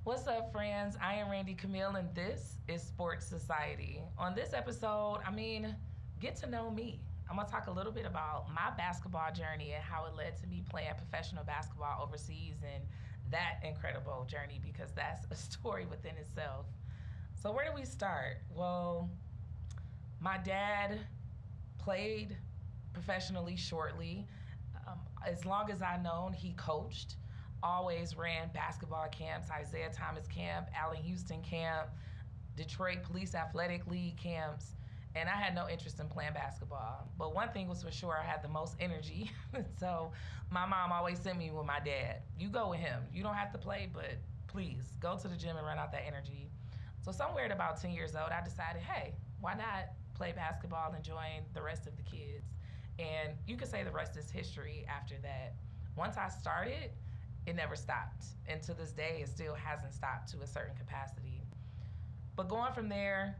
What's up, friends? I am RanDee Camille, and this is Sports Society. On this episode, get to know me. I'm going to talk a little bit about my basketball journey and how it led to me playing professional basketball overseas and that incredible journey because that's a story within itself. So, where do we start? Well, my dad played professionally shortly. As long as I've known, he coached. Always ran basketball camps, Isaiah Thomas camp, Allen Houston camp, Detroit Police Athletic League camps, and I had no interest in playing basketball. But one thing was for sure, I had the most energy. So my mom always sent me with my dad. You go with him. You don't have to play, but please go to the gym and run out that energy. So somewhere at about 10 years old, I decided, hey, why not play basketball and join the rest of the kids? And you could say the rest is history after that. Once I started, it never stopped. And to this day, it still hasn't stopped to a certain capacity. But going from there,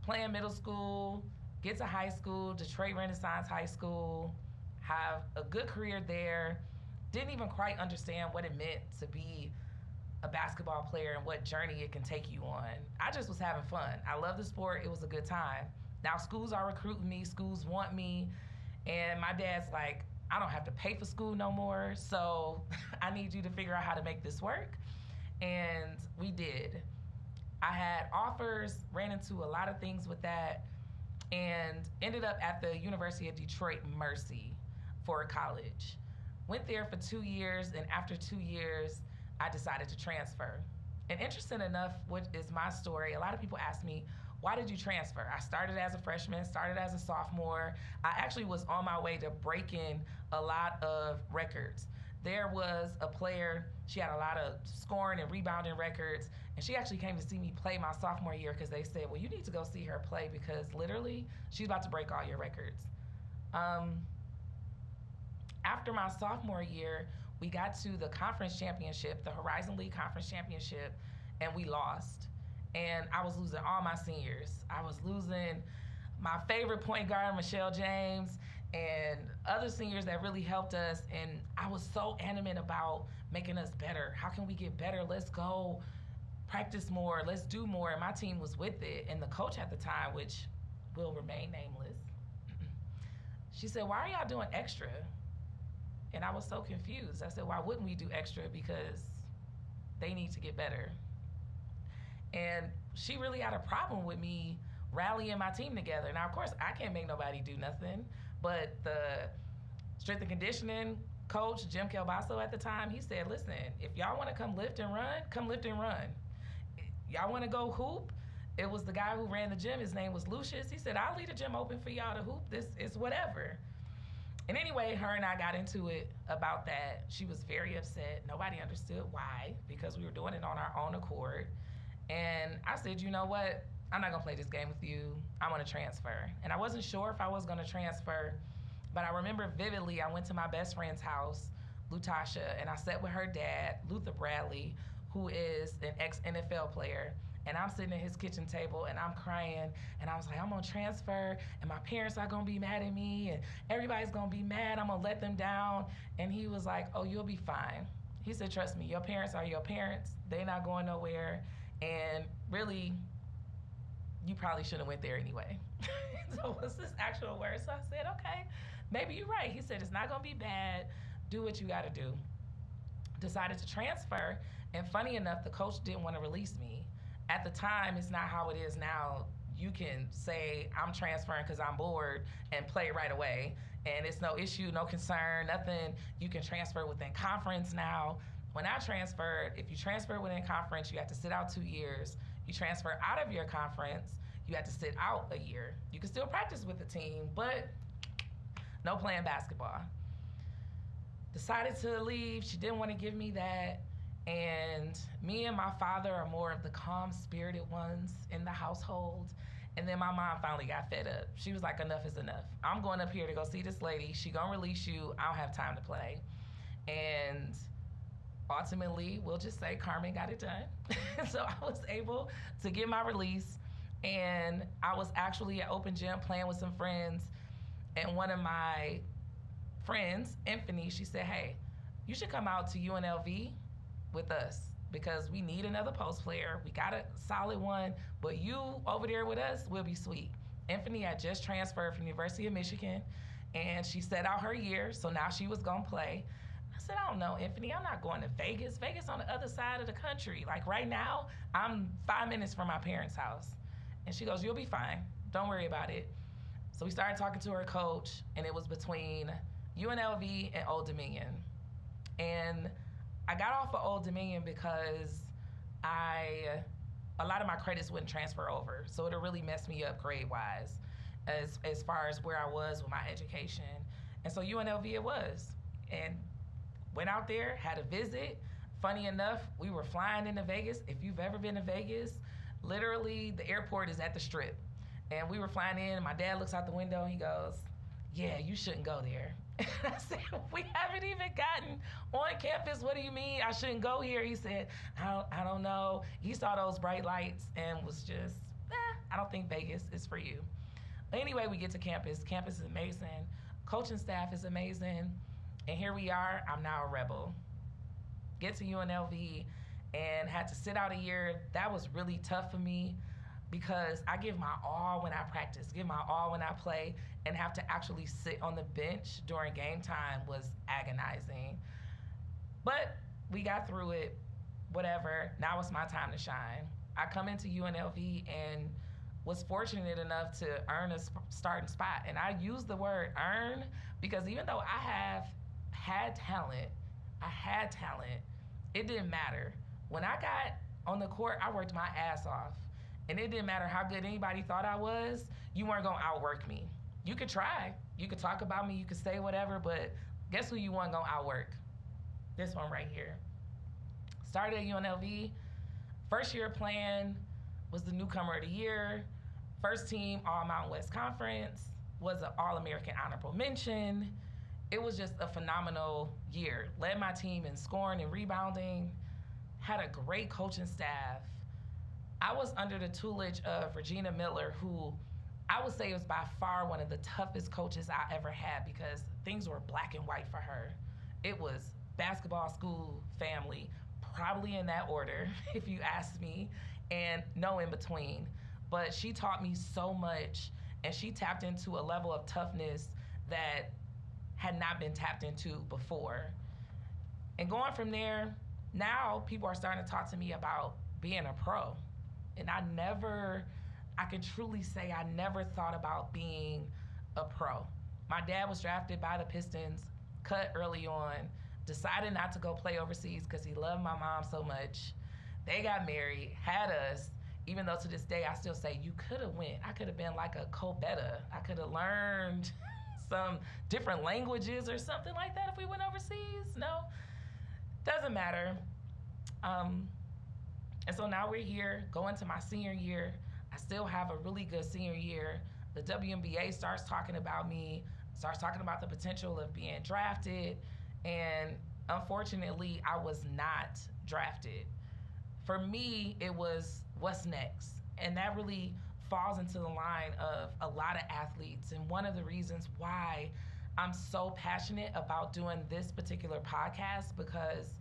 playing middle school, get to high school, Detroit Renaissance High School, have a good career there, didn't even quite understand what it meant to be a basketball player and what journey it can take you on. I just was having fun. I love the sport. It was a good time. Now schools are recruiting me. Schools want me. And my dad's like, I don't have to pay for school no more, so I need you to figure out how to make this work. And we did. I had offers, ran into a lot of things with that, and ended up at the University of Detroit Mercy for college. Went there for 2 years, and after 2 years, I decided to transfer. And interesting enough, what is my story, a lot of people ask me, why did you transfer? I started as a freshman, started as a sophomore. I actually was on my way to breaking a lot of records. There was a player, she had a lot of scoring and rebounding records, and she actually came to see me play my sophomore year because they said, well, you need to go see her play because literally she's about to break all your records. After my sophomore year, we got to the conference championship, the Horizon League Conference Championship, and we lost. And I was losing all my seniors. I was losing my favorite point guard, Michelle James, and other seniors that really helped us. And I was so animate about making us better. How can we get better? Let's go practice more. Let's do more. And my team was with it. And the coach at the time, which will remain nameless, she said, why are y'all doing extra? And I was so confused. I said, why wouldn't we do extra? Because they need to get better. And she really had a problem with me rallying my team together. Now, of course, I can't make nobody do nothing, but the strength and conditioning coach, Jim Kelbasso at the time, he said, listen, if y'all want to come lift and run, come lift and run. Y'all want to go hoop? It was the guy who ran the gym. His name was Lucius. He said, I'll leave the gym open for y'all to hoop. This is whatever. And anyway, her and I got into it about that. She was very upset. Nobody understood why, because we were doing it on our own accord. And I said, you know what? I'm not going to play this game with you. I want to transfer. And I wasn't sure if I was going to transfer, but I remember vividly I went to my best friend's house, Lutasha, and I sat with her dad, Luther Bradley, who is an ex-NFL player. And I'm sitting at his kitchen table, and I'm crying, and I was like, I'm going to transfer, and my parents are going to be mad at me, and everybody's going to be mad. I'm going to let them down. And he was like, oh, you'll be fine. He said, trust me, your parents are your parents. They're not going nowhere. And really, you probably shouldn't have went there anyway. So what's his actual words? So I said, okay, maybe you're right. He said, it's not going to be bad. Do what you got to do. Decided to transfer. And funny enough, the coach didn't want to release me. At the time, it's not how it is now. You can say, I'm transferring because I'm bored and play right away. And it's no issue, no concern, nothing. You can transfer within conference now. When I transferred, if you transfer within conference, you have to sit out 2 years. You transfer out of your conference, you have to sit out a year. You can still practice with the team, but no playing basketball. Decided to leave. She didn't want to give me that. And me and my father are more of the calm-spirited ones in the household. And then my mom finally got fed up. She was like, enough is enough. I'm going up here to go see this lady. She gonna release you. I don't have time to play. And ultimately, we'll just say Carmen got it done. So I was able to get my release, and I was actually at open gym playing with some friends, and one of my friends, Infinity, she said, hey, you should come out to UNLV with us. because we need another post player. We got a solid one, but you over there with us will be sweet. Infinity had just transferred from University of Michigan, and she set out her year, so now she was going to play. I said, I don't know, Infinity, I'm not going to Vegas. Vegas on the other side of the country. Like right now, I'm 5 minutes from my parents' house. And she goes, you'll be fine. Don't worry about it. So we started talking to her coach, and it was between UNLV and Old Dominion. And I got off of Old Dominion because a lot of my credits wouldn't transfer over. So it really messed me up grade-wise as far as where I was with my education. And so UNLV it was. And went out there, had a visit. Funny enough, we were flying into Vegas. If you've ever been to Vegas, literally the airport is at the Strip. And we were flying in, and my dad looks out the window, and he goes, yeah, you shouldn't go there. And I said, we haven't even gotten on campus. What do you mean I shouldn't go here? He said, I don't know. He saw those bright lights and was just, I don't think Vegas is for you. Anyway, we get to campus. Campus is amazing. Coaching staff is amazing. And here we are. I'm now a rebel. Get to UNLV and had to sit out a year. That was really tough for me because I give my all when I practice, give my all when I play, and have to actually sit on the bench during game time was agonizing. But we got through it, whatever. Now it's my time to shine. I come into UNLV and was fortunate enough to earn a starting spot. And I use the word earn because even though I had talent, it didn't matter. When I got on the court, I worked my ass off. And it didn't matter how good anybody thought I was, you weren't gonna outwork me. You could try, you could talk about me, you could say whatever, but guess who you weren't gonna outwork? This one right here. Started at UNLV, first year playing, was the newcomer of the year, first team All Mountain West Conference, was an All-American honorable mention. It was just a phenomenal year. Led my team in scoring and rebounding, had a great coaching staff. I was under the tutelage of Regina Miller, who I would say was by far one of the toughest coaches I ever had because things were black and white for her. It was basketball, school, family, probably in that order, if you ask me, and no in between. But she taught me so much, and she tapped into a level of toughness that had not been tapped into before. And going from there, now people are starting to talk to me about being a pro. And I can truly say I never thought about being a pro. My dad was drafted by the Pistons, cut early on, decided not to go play overseas because he loved my mom so much. They got married, had us, even though to this day I still say, you could have went. I could have been like a co-beta. I could have learned some different languages or something like that if we went overseas. No, doesn't matter. And so now we're here, going to my senior year. I still have a really good senior year. The WNBA starts talking about me, starts talking about the potential of being drafted, and unfortunately, I was not drafted. For me, it was what's next, and that really falls into the line of a lot of athletes, and one of the reasons why I'm so passionate about doing this particular podcast, because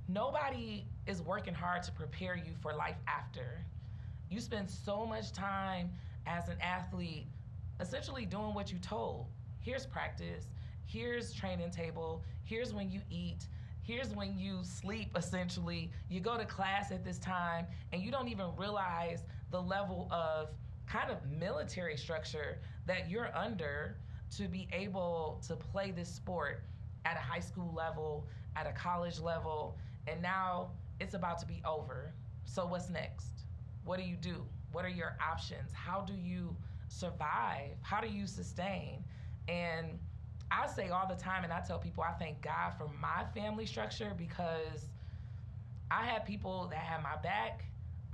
nobody is working hard to prepare you for life after. You spend so much time as an athlete essentially doing what you told. Here's practice, here's training table, here's when you eat, here's when you sleep essentially. You go to class at this time and you don't even realize the level of kind of military structure that you're under to be able to play this sport at a high school level, at a college level, and now it's about to be over. So what's next? What do you do? What are your options? How do you survive? How do you sustain? And I say all the time, and I tell people, I thank God for my family structure, because I had people that had my back.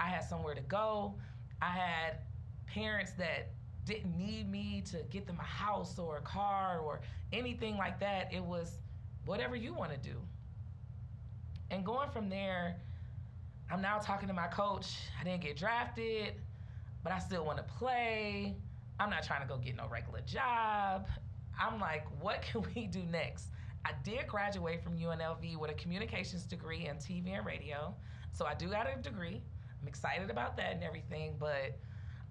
I had somewhere to go. I had parents that didn't need me to get them a house or a car or anything like that. It was whatever you want to do. And going from there, I'm now talking to my coach. I didn't get drafted, but I still want to play. I'm not trying to go get no regular job. I'm like, what can we do next? I did graduate from UNLV with a communications degree in TV and radio. So I do got a degree. I'm excited about that and everything, but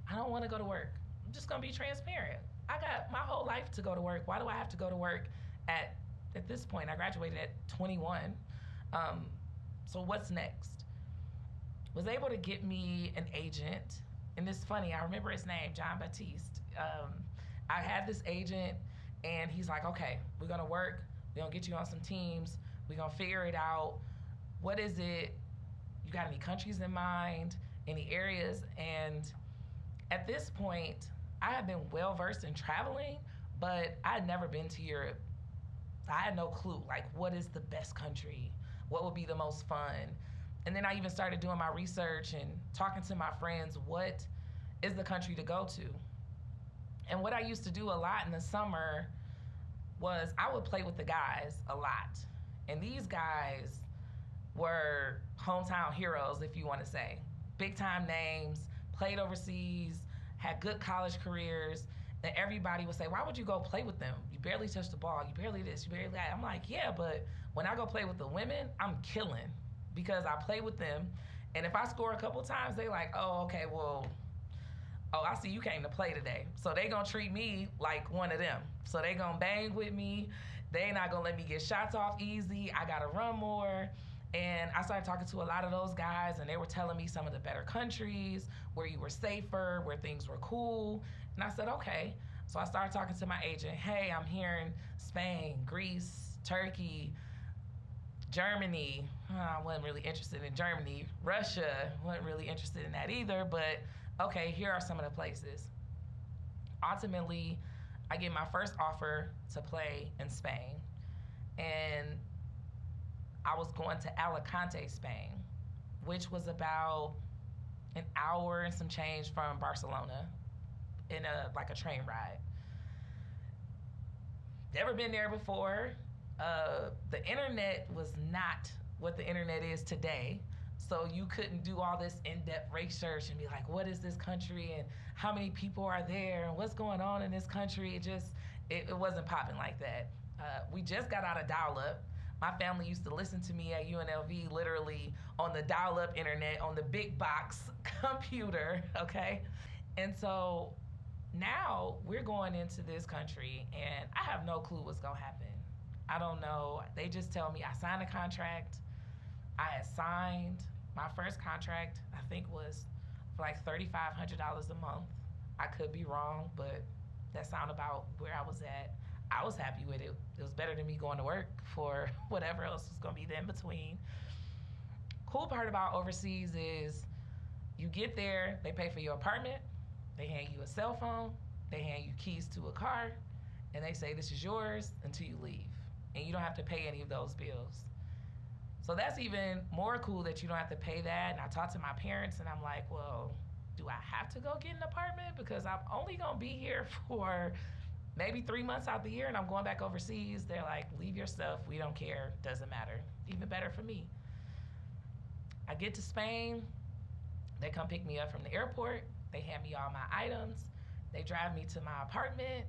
I don't want to go to work. I'm just gonna be transparent. I got my whole life to go to work. Why do I have to go to work at this point? I graduated at 21. So what's next? Was able to get me an agent, and it's funny. I remember his name, John Baptiste. I had this agent, and he's like, "Okay, we're gonna work. We're gonna get you on some teams. We're gonna figure it out. What is it? You got any countries in mind? Any areas?" And at this point, I had been well versed in traveling, but I had never been to Europe. I had no clue, like, what is the best country? What would be the most fun? And then I even started doing my research and talking to my friends, what is the country to go to? And what I used to do a lot in the summer was I would play with the guys a lot. And these guys were hometown heroes, if you want to say. Big time names, played overseas, had good college careers, and everybody would say, "Why would you go play with them? You barely touch the ball, you barely this, you barely that." I'm like, yeah, but when I go play with the women, I'm killing because I play with them. And if I score a couple times, they like, "Oh, okay, well, oh, I see you came to play today." So they gonna treat me like one of them. So they gonna bang with me. They not gonna let me get shots off easy. I gotta run more. And I started talking to a lot of those guys, and they were telling me some of the better countries, where you were safer, where things were cool. And I said, okay. So I started talking to my agent. Hey, I'm hearing Spain, Greece, Turkey, Germany. I wasn't really interested in Germany. Russia, wasn't really interested in that either. But okay, here are some of the places. Ultimately, I get my first offer to play in Spain. And I was going to Alicante, Spain, which was about an hour and some change from Barcelona in a train ride. Never been there before. The internet was not what the internet is today. So you couldn't do all this in-depth research and be like, what is this country and how many people are there and what's going on in this country? It wasn't popping like that. We just got out of dial-up. My family used to listen to me at UNLV literally on the dial-up internet, on the big box computer, okay? And so now we're going into this country and I have no clue what's gonna happen. I don't know. They just tell me I signed a contract. I had signed my first contract, I think was for like $3,500 a month. I could be wrong, but that sounded about where I was at. I was happy with it. It was better than me going to work for whatever else was gonna be the in between. Cool part about overseas is you get there, they pay for your apartment, they hand you a cell phone, they hand you keys to a car, and they say this is yours until you leave. And you don't have to pay any of those bills. So that's even more cool that you don't have to pay that. And I talked to my parents and I'm like, well, do I have to go get an apartment? Because I'm only gonna be here for maybe 3 months out the year and I'm going back overseas. They're like, leave your stuff, we don't care, doesn't matter. Even better for me. I get to Spain, they come pick me up from the airport, they hand me all my items, they drive me to my apartment,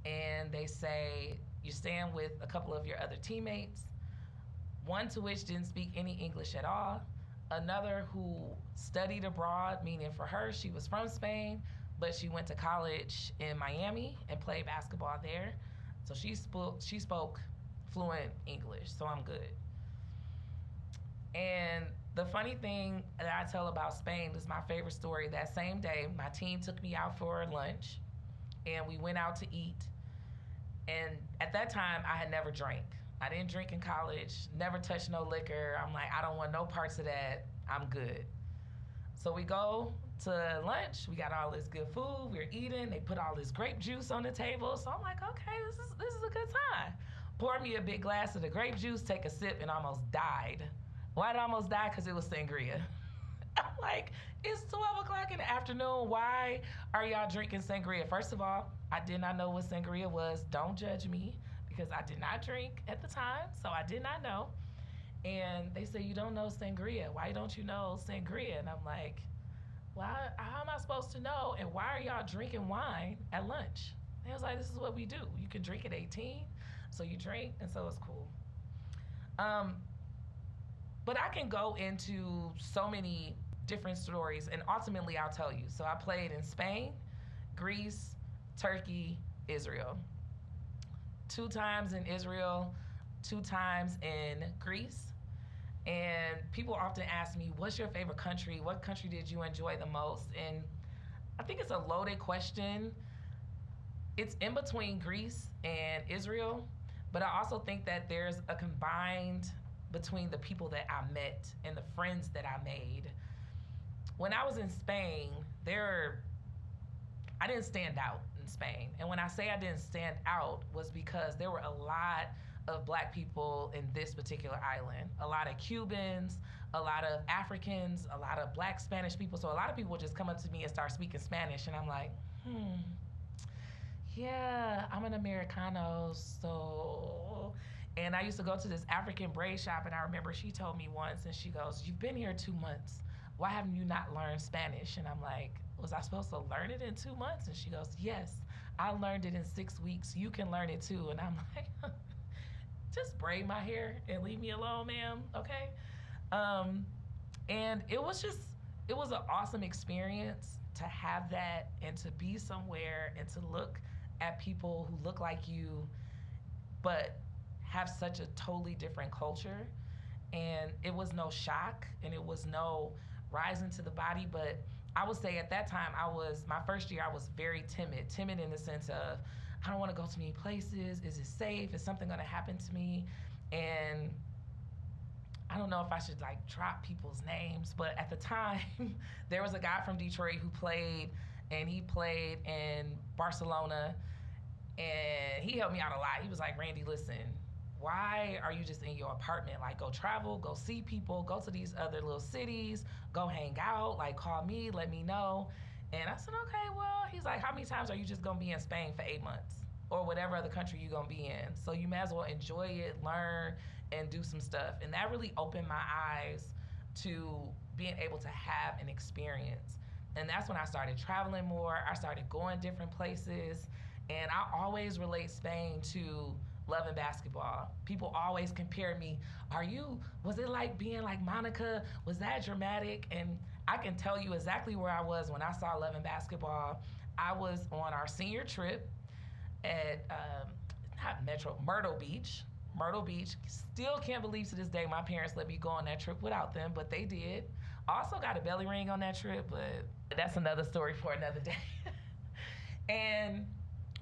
and they say, you're staying with a couple of your other teammates, one to which didn't speak any English at all, another who studied abroad, meaning for her, she was from Spain, but she went to college in Miami and played basketball there. So she spoke fluent English, so I'm good. And the funny thing that I tell about Spain is my favorite story. That same day, my team took me out for lunch, and we went out to eat. And at that time, I had never drank. I didn't drink in college, never touched no liquor. I'm like, I don't want no parts of that. I'm good. So we go to lunch. We got all this good food. We're eating. They put all this grape juice on the table. So I'm like, okay, this is a good time. Pour me a big glass of the grape juice, take a sip, and almost died. Why did I almost die? Because it was sangria. I'm like, it's 12 o'clock in the afternoon. Why are y'all drinking sangria? First of all, I did not know what sangria was. Don't judge me because I did not drink at the time, so I did not know. And they say, you don't know sangria. Why don't you know sangria? And I'm like, well, how am I supposed to know? And why are y'all drinking wine at lunch? And I was like, this is what we do. You can drink at 18, so you drink, and so it's cool. But I can go into so many different stories, and ultimately I'll tell you. So I played in Spain, Greece, Turkey, Israel. 2 times in Israel, 2 times in Greece. And people often ask me, what's your favorite country? What country did you enjoy the most? And I think it's a loaded question. It's in between Greece and Israel, but I also think that there's a combined between the people that I met and the friends that I made. When I was in Spain, I didn't stand out in Spain. And when I say I didn't stand out was because there were a lot of black people in this particular island. A lot of Cubans, a lot of Africans, a lot of black Spanish people. So a lot of people just come up to me and start speaking Spanish, and I'm like, yeah, I'm an Americano, so. And I used to go to this African braid shop, and I remember she told me once, and she goes, you've been here 2 months. Why haven't you not learned Spanish? And I'm like, was I supposed to learn it in 2 months? And she goes, yes, I learned it in 6 weeks. You can learn it too. And I'm like, just braid my hair and leave me alone, ma'am, okay? And it was an awesome experience to have that and to be somewhere and to look at people who look like you, but have such a totally different culture. And it was no shock, and it was no rising to the body, but I would say at that time, my first year, I was very timid in the sense of, I don't want to go to many places. Is it safe? Is something going to happen to me? And I don't know if I should like drop people's names, but at the time, there was a guy from Detroit who played in Barcelona, and he helped me out a lot. He was like, RanDee, listen, why are you just in your apartment? Like, go travel, go see people, go to these other little cities, go hang out, like, call me, let me know. And I said, okay, well, he's like, how many times are you just gonna be in Spain for 8 months? Or whatever other country you're gonna be in. So you might as well enjoy it, learn, and do some stuff. And that really opened my eyes to being able to have an experience. And that's when I started traveling more. I started going different places. And I always relate Spain to loving basketball. People always compare me, was it like being like Monica? Was that dramatic? And I can tell you exactly where I was when I saw Love and Basketball. I was on our senior trip at, Myrtle Beach. Still can't believe to this day my parents let me go on that trip without them, but they did. Also got a belly ring on that trip, but that's another story for another day. And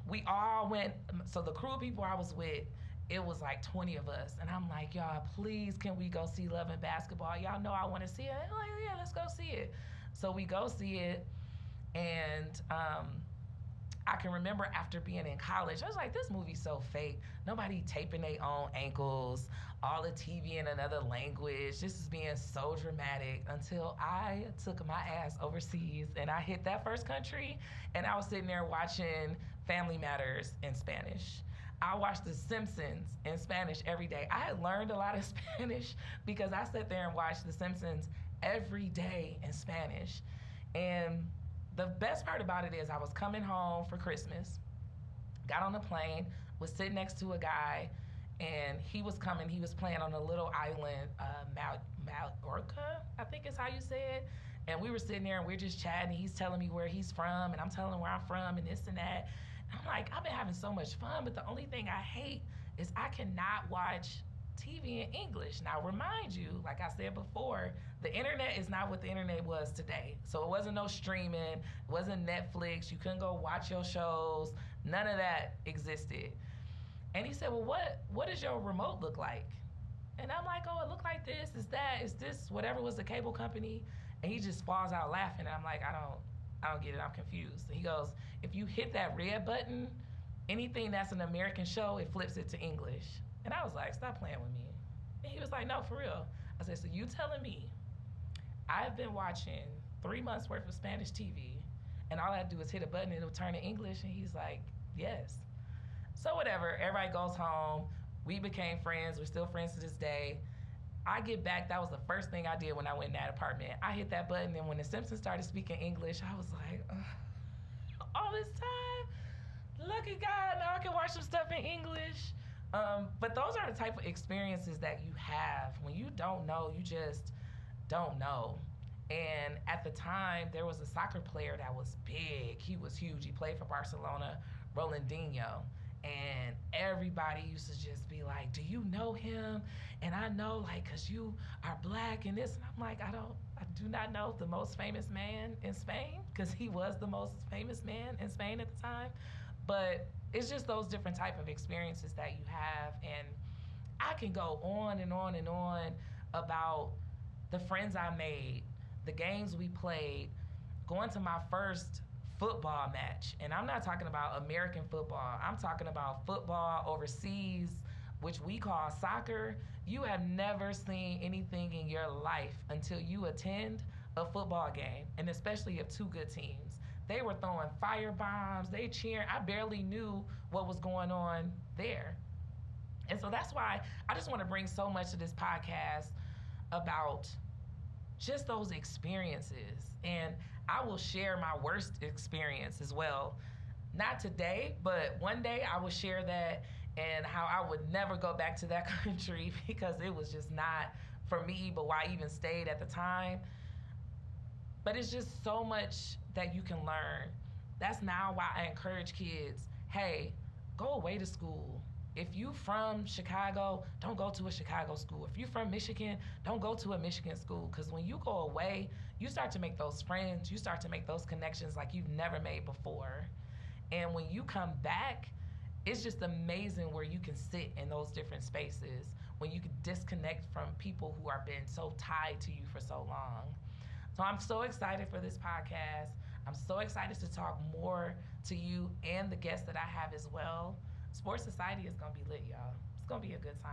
we all went, so the crew of people I was with, it was like 20 of us. And I'm like, y'all, please, can we go see Love and Basketball? Y'all know I want to see it. I'm like, yeah, let's go see it. So we go see it. And I can remember after being in college, I was like, this movie's so fake. Nobody taping their own ankles, all the TV in another language. This is being so dramatic until I took my ass overseas and I hit that first country and I was sitting there watching Family Matters in Spanish. I watched The Simpsons in Spanish every day. I had learned a lot of Spanish because I sat there and watched The Simpsons every day in Spanish. And the best part about it is I was coming home for Christmas, got on the plane, was sitting next to a guy, and he was playing on a little island, Mallorca, I think is how you say it. And we were sitting there and we were just chatting. He's telling me where he's from, and I'm telling him where I'm from, and this and that. And I'm like, I've been having so much fun, but the only thing I hate is I cannot watch TV in English. Now, remind you, like I said before, the internet is not what the internet was today. So it wasn't no streaming, it wasn't Netflix, you couldn't go watch your shows, none of that existed. And he said, well, what does your remote look like? And I'm like, oh, it looked like this, is this whatever was the cable company? And he just falls out laughing, and I'm like, I don't get it, I'm confused. And he goes, if you hit that red button, anything that's an American show, it flips it to English. And I was like, stop playing with me. And he was like, no, for real. I said, so you telling me I've been watching 3 months worth of Spanish TV and all I have to do is hit a button and it'll turn to English? And he's like, yes. So whatever, everybody goes home. We became friends. We're still friends to this day. I get back, that was the first thing I did when I went in that apartment. I hit that button, and when The Simpsons started speaking English, I was like, all this time? Look at God, now I can watch some stuff in English. But those are the type of experiences that you have when you don't know, you just don't know. And at the time, there was a soccer player that was big. He was huge. He played for Barcelona, Rolandinho. And everybody used to just be like, do you know him? And I know, like, because you are black and this. And I'm like, I do not know the most famous man in Spain, because he was the most famous man in Spain at the time. But it's just those different type of experiences that you have. And I can go on and on and on about the friends I made, the games we played, going to my first football match. And I'm not talking about American football. I'm talking about football overseas, which we call soccer. You have never seen anything in your life until you attend a football game, and especially of two good teams. They were throwing fire bombs, they cheering. I barely knew what was going on there. And so that's why I just want to bring so much to this podcast about just those experiences. And I will share my worst experience as well. Not today, but one day I will share that, and how I would never go back to that country because it was just not for me, but why I even stayed at the time. But it's just so much that you can learn. That's now why I encourage kids, hey, go away to school. If you from Chicago, don't go to a Chicago school. If you from Michigan, don't go to a Michigan school. Because when you go away, you start to make those friends, you start to make those connections like you've never made before. And when you come back, it's just amazing where you can sit in those different spaces, when you can disconnect from people who are been so tied to you for so long. So I'm so excited for this podcast. I'm so excited to talk more to you and the guests that I have as well. Sports Society is going to be lit, y'all. It's going to be a good time.